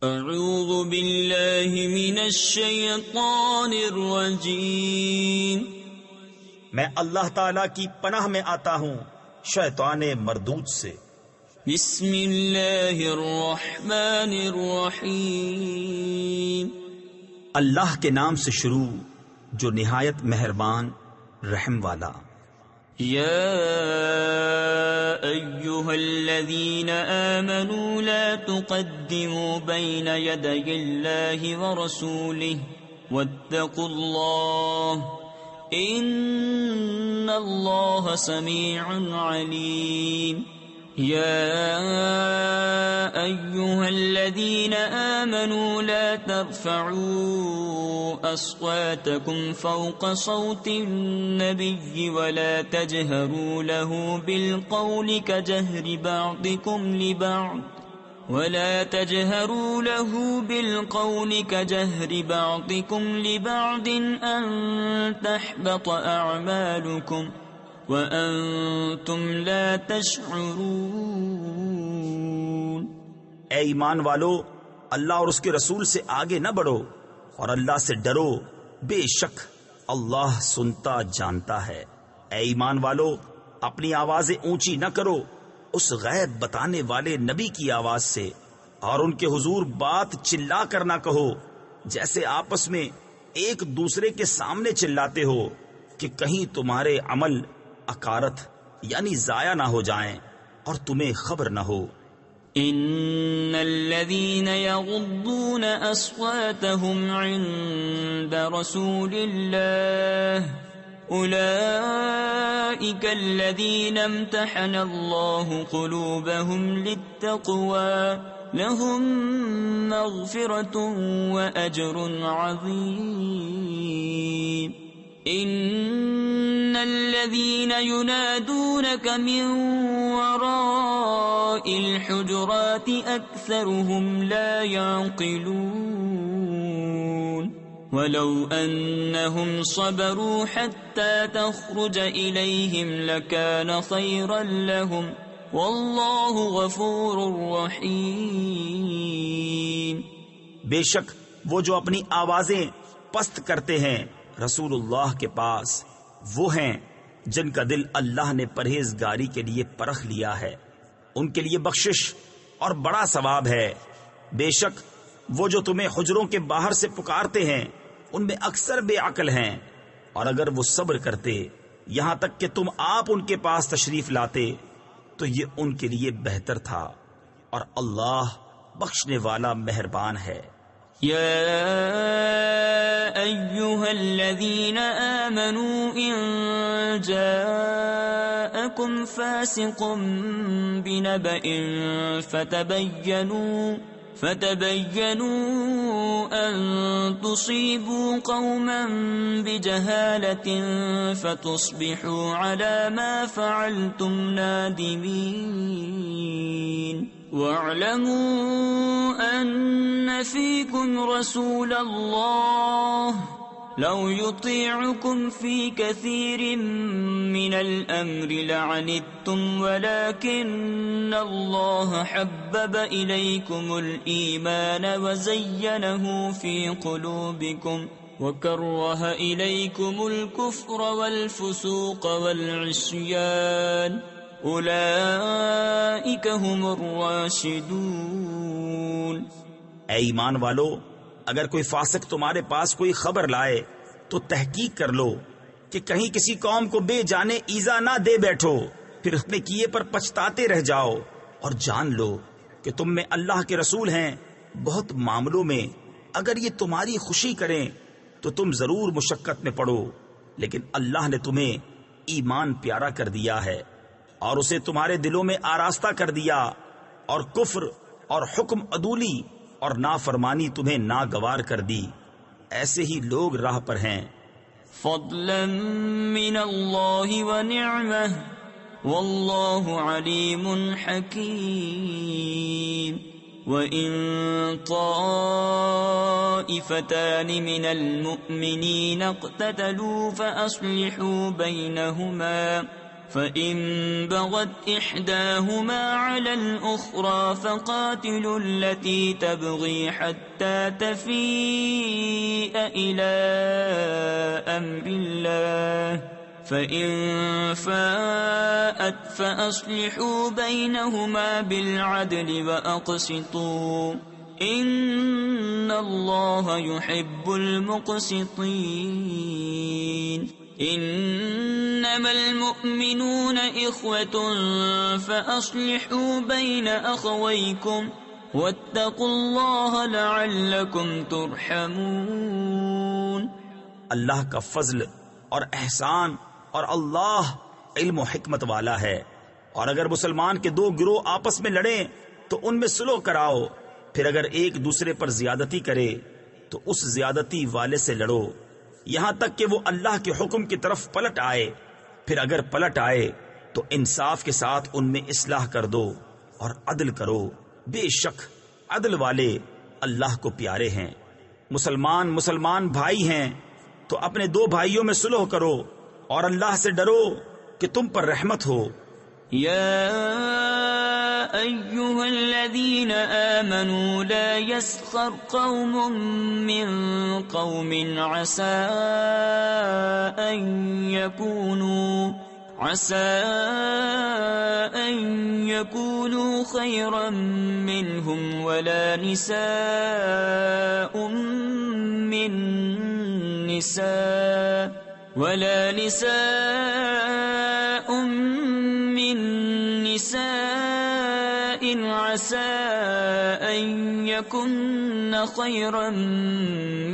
اعوذ باللہ من الشیطان الرجیم، میں اللہ تعالی کی پناہ میں آتا ہوں شیطان مردود سے۔ بسم اللہ الرحمن الرحیم، اللہ کے نام سے شروع جو نہایت مہربان رحم والا۔ یا ایہا الذین آمنوا لا تقدموا بین یدی اللہ ورسولہ واتقوا اللہ ان اللہ سمیع علیم۔ يا أيها الذين آمنوا لا ترفعوا أصواتكم فوق صوت النبي ولا تجهروا له بالقول كجهر بعضكم لبعض أن تحبط أعمالكم وَأَنْتُمْ لَا تَشْعُرُونَ۔ اے ایمان والو، اللہ اور اس کے رسول سے آگے نہ بڑھو اور اللہ سے ڈرو، بے شک اللہ سنتا جانتا ہے۔ اے ایمان والو، اپنی آوازیں اونچی نہ کرو اس غیب بتانے والے نبی کی آواز سے، اور ان کے حضور بات چلا کر نہ کہو جیسے آپس میں ایک دوسرے کے سامنے چلاتے ہو کہ کہیں تمہارے عمل اکارت یعنی ضائع نہ ہو جائیں اور تمہیں خبر نہ ہو۔ ان الذين يغضون اصواتهم عند رسول الله اولئك الذين امتحن الله قلوبهم للتقوى لهم مغفرة واجر عظيم۔ ان الذين ينادونك من وراء الحجرات اكثرهم لا يعقلون ولو انهم صبروا حتى تخرج اليهم لكان خيرا لهم والله غفور رحيم۔ بے شک وہ جو اپنی آوازیں پست کرتے ہیں رسول اللہ کے پاس، وہ ہیں جن کا دل اللہ نے پرہیزگاری کے لیے پرکھ لیا ہے، ان کے لیے بخشش اور بڑا ثواب ہے۔ بے شک وہ جو تمہیں حجروں کے باہر سے پکارتے ہیں ان میں اکثر بے عقل ہیں، اور اگر وہ صبر کرتے یہاں تک کہ تم آپ ان کے پاس تشریف لاتے تو یہ ان کے لیے بہتر تھا، اور اللہ بخشنے والا مہربان ہے۔ يا أيها الذين آمنوا إن جاءكم فاسق بنبأ فتبينوا أن تصيبوا قوما بجهالة فتصبحوا على ما فعلتم نادمين۔ واعلموا أن فيكم رسول الله لو يطيعكم في كثير من الأمر لعنتم ولكن الله حبب إليكم الإيمان وزينه في قلوبكم وكره إليكم الكفر والفسوق والعصيان اولئک هم الراشدون۔ اے ایمان والو، اگر کوئی فاسق تمہارے پاس کوئی خبر لائے تو تحقیق کر لو کہ کہیں کسی قوم کو بے جانے ایذا نہ دے بیٹھو، پھر اپنے کیے پر پچھتاتے رہ جاؤ، اور جان لو کہ تم میں اللہ کے رسول ہیں۔ بہت معاملوں میں اگر یہ تمہاری خوشی کریں تو تم ضرور مشقت میں پڑو، لیکن اللہ نے تمہیں ایمان پیارا کر دیا ہے اور اسے تمہارے دلوں میں آراستہ کر دیا، اور کفر اور حکم عدولی اور نافرمانی تمہیں ناگوار کر دی، ایسے ہی لوگ راہ پر ہیں۔ فضلا من اللہ ونعمہ واللہ علیم حکیم۔ وَإِن طَائِفَتَانِ مِنَ الْمُؤْمِنِينَ اقْتَتَلُوا فَأَصْلِحُوا بَيْنَهُمَا فإن بغت إحداهما على الأخرى فقاتلوا التي تبغي حتى تفيء إلى أمر الله فإن فاءت فأصلحوا بينهما بالعدل وأقسطوا إن الله يحب المقسطين إنما المؤمنون إخوة فأصلحوا بين أخويكم واتقوا الله لعلكم ترحمون. اللہ کا فضل اور احسان اور اللہ علم و حکمت والا ہے. اور اگر مسلمان کے دو گروہ آپس میں لڑیں تو ان میں صلح کراؤ. پھر اگر ایک دوسرے پر زیادتی کرے تو اس زیادتی والے سے لڑو یہاں تک کہ وہ اللہ کے حکم کی طرف پلٹ آئے. پھر اگر پلٹ آئے تو انصاف کے ساتھ ان میں اصلاح کر دو اور عدل کرو. بے شک عدل والے اللہ کو پیارے ہیں. مسلمان بھائی ہیں تو اپنے دو بھائیوں میں صلح کرو اور اللہ سے ڈرو کہ تم پر رحمت ہو. يا أيها الذين آمنوا لا يسخر قوم من قوم عسى أن يكونوا خيرا منهم ولا نساء من نساء عسى أن يكن خيرا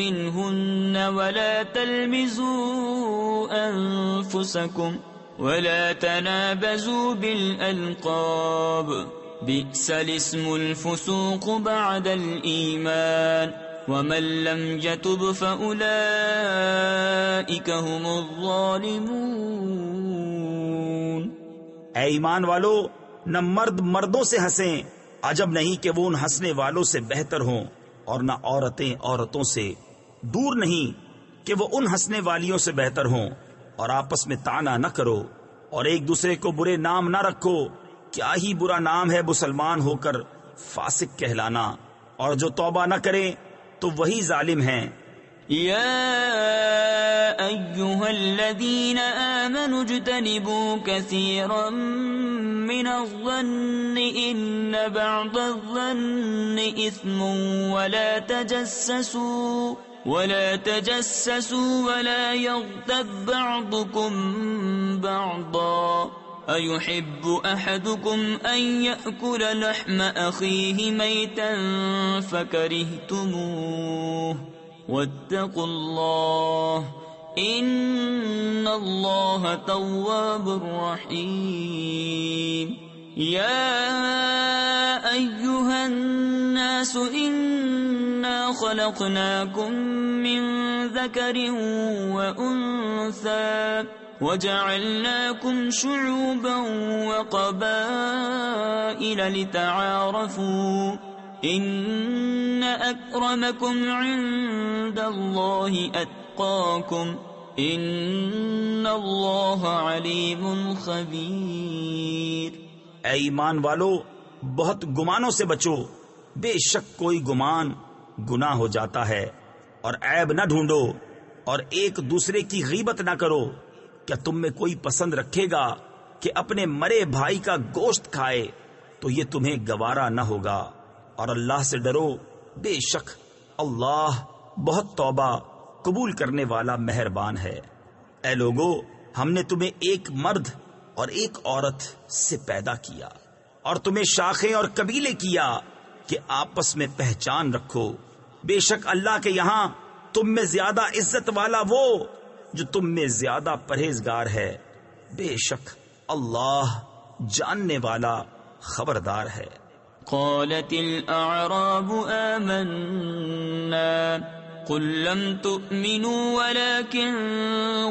منهن ولا تلمزوا أنفسكم ولا تنابزوا بالألقاب بئس الاسم الفسوق بعد الإيمان ومن لم يتب فأولئك هم الظالمون. اے ایمان والو نہ مرد مردوں سے ہنسیں عجب نہیں کہ وہ ان ہنسنے والوں سے بہتر ہوں اور نہ عورتیں عورتوں سے دور نہیں کہ وہ ان ہنسنے والیوں سے بہتر ہوں. اور آپس میں طعنہ نہ کرو اور ایک دوسرے کو برے نام نہ رکھو. کیا ہی برا نام ہے مسلمان ہو کر فاسق کہلانا. اور جو توبہ نہ کرے تو وہی ظالم ہیں. يا أيها الذين آمنوا اجتنبوا كثيرا من الظن إن بعض الظن إثم ولا تجسسوا ولا يغتب بعضكم بعضا أيحب أحدكم أن يأكل لحم أخيه ميتا فكرهتموه واتقوا الله إن الله تواب رحيم. يا أيها الناس إنا خلقناكم من ذكر وأنثى وجعلناكم شعوبا وقبائل لتعارفوا إن أكرمكم عند الله أتقاكم إن الله عليم خبير. اے ایمان والو بہت گمانوں سے بچو. بے شک کوئی گمان گناہ ہو جاتا ہے. اور عیب نہ ڈھونڈو اور ایک دوسرے کی غیبت نہ کرو. کیا تم میں کوئی پسند رکھے گا کہ اپنے مرے بھائی کا گوشت کھائے؟ تو یہ تمہیں گوارا نہ ہوگا. اور اللہ سے ڈرو بے شک اللہ بہت توبہ قبول کرنے والا مہربان ہے. اے لوگو ہم نے تمہیں ایک مرد اور ایک عورت سے پیدا کیا اور تمہیں شاخیں اور قبیلے کیا کہ آپس میں پہچان رکھو. بے شک اللہ کے یہاں تم میں زیادہ عزت والا وہ جو تم میں زیادہ پرہیزگار ہے. بے شک اللہ جاننے والا خبردار ہے. قالت الأعراب آمنا قل لم تؤمنوا ولكن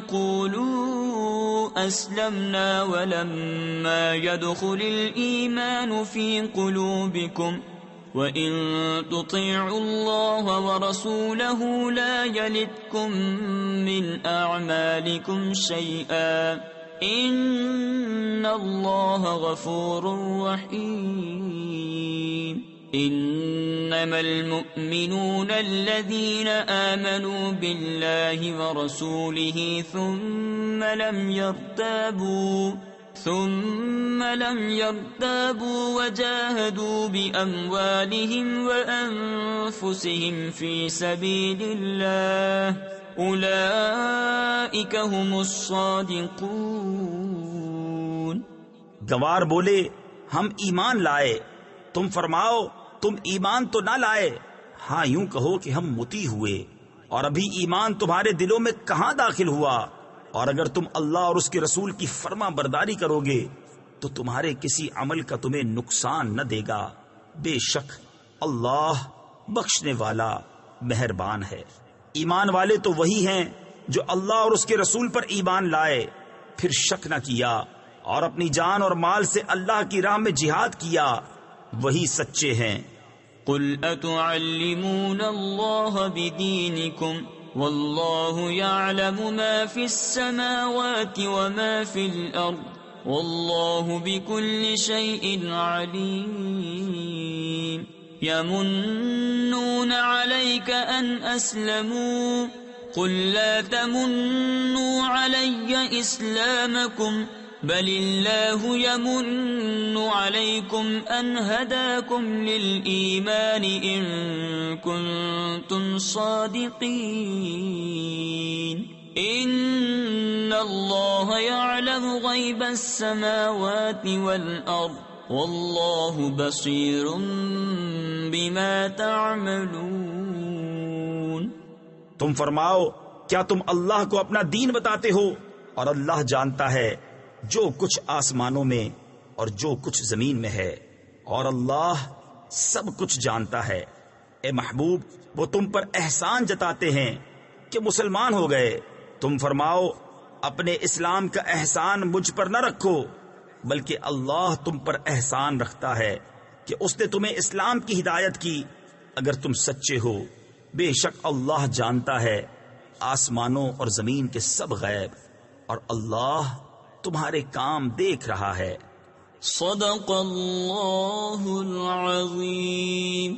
قولوا أسلمنا ولما يدخل الإيمان في قلوبكم وَإِن تُطِيعُوا اللَّهَ وَرَسُولَهُ لَا يَلِتْكُم مِّنْ أَعْمَالِكُمْ شَيْئًا ان اللہ غفور رحیم انما المؤمنون الذين آمنوا بالله ورسوله ثم لم يرتابوا وجاهدوا بأموالهم وأنفسهم في سبيل الله أولئك هم الصادقون. گوار بولے ہم ایمان لائے. تم فرماؤ تم ایمان تو نہ لائے. ہاں یوں کہو کہ ہم مطیع ہوئے. اور ابھی ایمان تمہارے دلوں میں کہاں داخل ہوا؟ اور اگر تم اللہ اور اس کے رسول کی فرما برداری کرو گے تو تمہارے کسی عمل کا تمہیں نقصان نہ دے گا. بے شک اللہ بخشنے والا مہربان ہے. ایمان والے تو وہی ہیں جو اللہ اور اس کے رسول پر ایمان لائے پھر شک نہ کیا اور اپنی جان اور مال سے اللہ کی راہ میں جہاد کیا. وہی سچے ہیں. قل اتعلمون اللہ بدینکم واللہ یعلم ما فی السماوات وما فی الارض واللہ بکل شیء علیم. یمنون علیک ان اسلموا قل لا تمنوا علی اسلامکم بل اللہ یمن علیکم ان ہداکم للایمان ان کنتم صادقین. ان اللہ یعلم غیب السماوات والارض واللہ بصیر بما تعملون. تم فرماؤ کیا تم اللہ کو اپنا دین بتاتے ہو اور اللہ جانتا ہے جو کچھ آسمانوں میں اور جو کچھ زمین میں ہے اور اللہ سب کچھ جانتا ہے. اے محبوب وہ تم پر احسان جتاتے ہیں کہ مسلمان ہو گئے. تم فرماؤ اپنے اسلام کا احسان مجھ پر نہ رکھو بلکہ اللہ تم پر احسان رکھتا ہے کہ اس نے تمہیں اسلام کی ہدایت کی اگر تم سچے ہو. بے شک اللہ جانتا ہے آسمانوں اور زمین کے سب غیب اور اللہ تمہارے کام دیکھ رہا ہے. صدق اللہ العظیم.